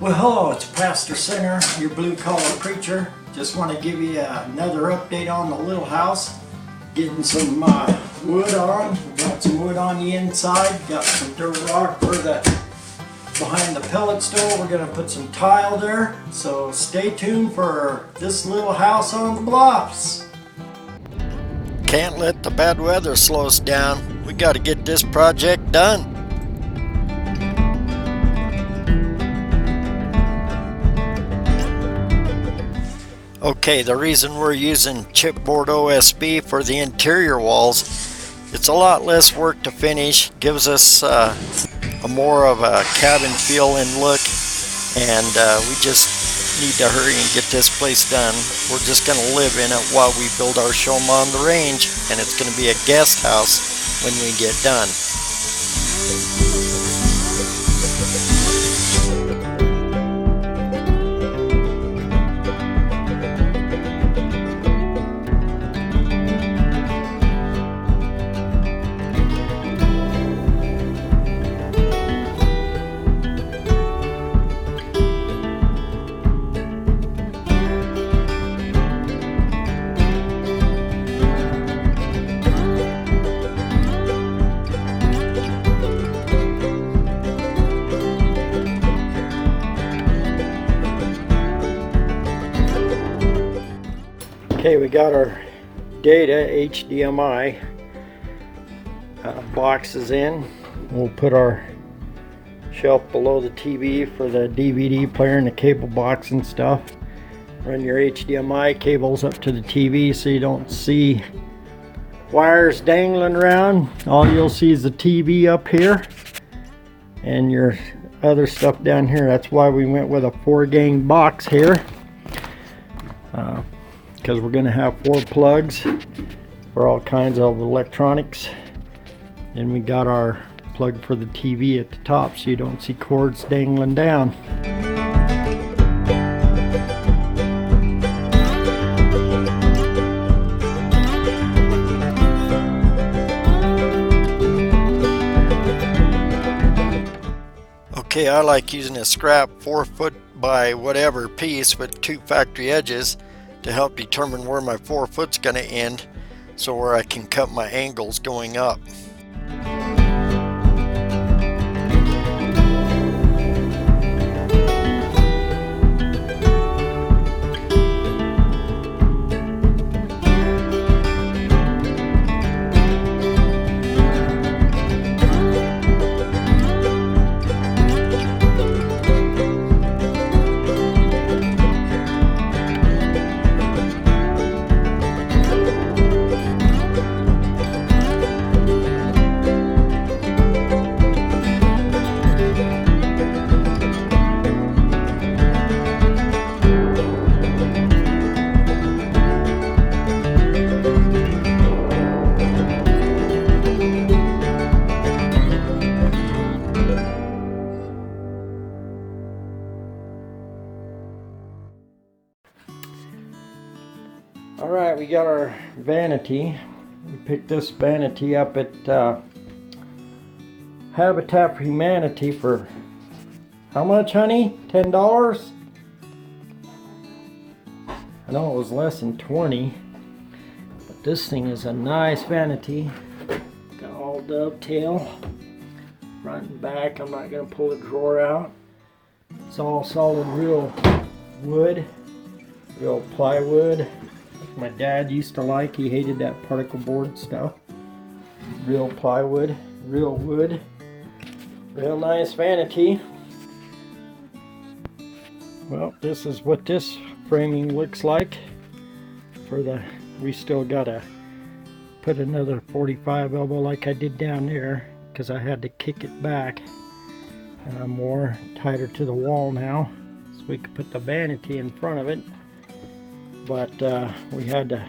Well, hello, it's Pastor Singer, your blue-collar preacher. Just want to give you another update on the little house. Getting some wood on. Got some wood on the inside. Got some dirt rock for behind the pellet stove. We're going to put some tile there. So stay tuned for this little house on the Bluffs. Can't let the bad weather slow us down. We got to get this project done. Okay, the reason we're using chipboard OSB for the interior walls, it's a lot less work to finish, gives us a more of a cabin feel and look, and we just need to hurry and get this place done. We're just going to live in it while we build our Show'em on the Range, and it's going to be a guest house when we get done. Okay, we got our data HDMI boxes in. We'll put our shelf below the TV for the DVD player and the cable box and stuff. Run your HDMI cables up to the TV so you don't see wires dangling around. All you'll see is the TV up here and your other stuff down here. That's why we went with a 4-gang box here. Because we're going to have 4 plugs for all kinds of electronics. And we got our plug for the TV at the top so you don't see cords dangling down. Okay, I like using a scrap 4-foot by whatever piece with 2 factory edges to help determine where my 4-foot's going to end, so where I can cut my angles going up. Alright, we got our vanity. We picked this vanity up at Habitat for Humanity for how much, honey? $10? I know it was less than 20, but this thing is a nice vanity. Got all dovetail front and back. I'm not going to pull the drawer out. It's all solid real wood, real plywood. My dad used to like. He hated that particle board stuff. Real plywood, real wood, real nice vanity. Well, this is what this framing looks like. We still gotta put another 45 elbow like I did down there because I had to kick it back, and I'm more tighter to the wall now so we could put the vanity in front of it. But we had to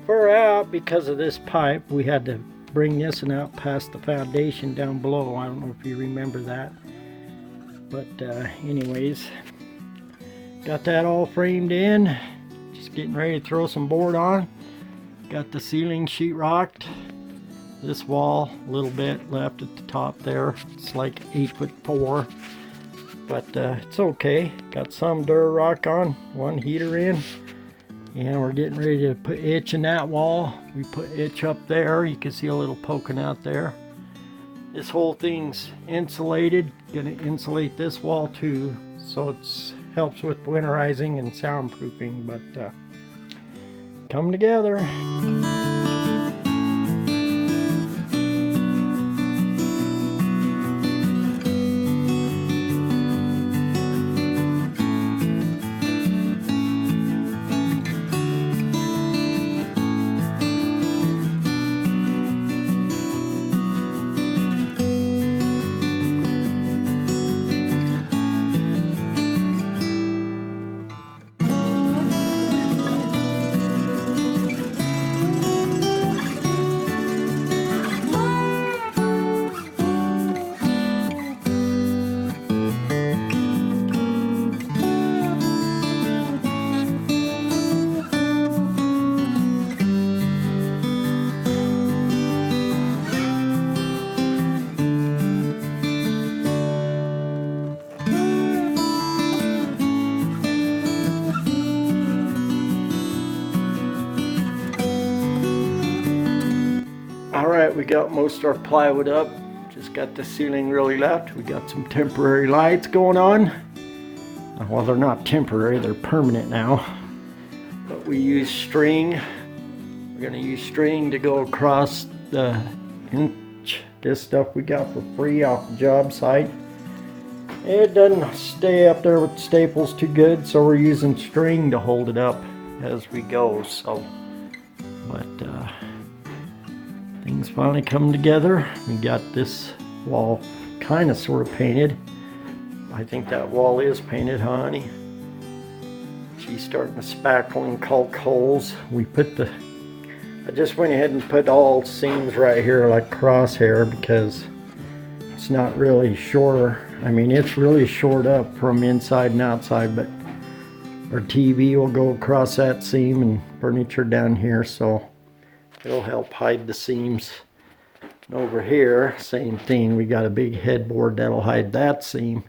fur out because of this pipe. We had to bring this one out past the foundation down below. I don't know if you remember that. But anyways, got that all framed in. Just getting ready to throw some board on. Got the ceiling sheetrocked. This wall, a little bit left at the top there. It's like 8'4". but it's okay. Got some Durarock on, one heater in, and we're getting ready to put itch in that wall. We put itch up there. You can see a little poking out there. This whole thing's insulated. Gonna insulate this wall too, so it helps with winterizing and soundproofing, but come together. Alright, we got most of our plywood up. Just got the ceiling really left. We got some temporary lights going on. Well, they're not temporary, they're permanent now. But we use string. We're going to use string to go across the inch. This stuff we got for free off the job site. It doesn't stay up there with staples too good, so we're using string to hold it up as we go. So, but things finally come together. We got this wall kind of sort of painted. I think that wall is painted, huh, honey? She's starting to spackle and caulk holes. I just went ahead and put all seams right here like crosshair because it's not really short. I mean, it's really short up from inside and outside, but our TV will go across that seam and furniture down here, so it'll help hide the seams. And over here, same thing. We got a big headboard that'll hide that seam.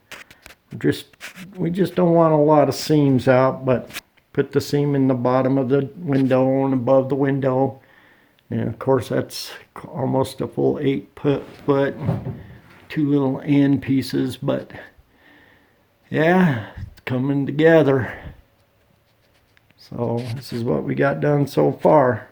We just don't want a lot of seams out, but put the seam in the bottom of the window and above the window. And of course, that's almost a full 8 foot. 2 little end pieces, but yeah, it's coming together. So this is what we got done so far.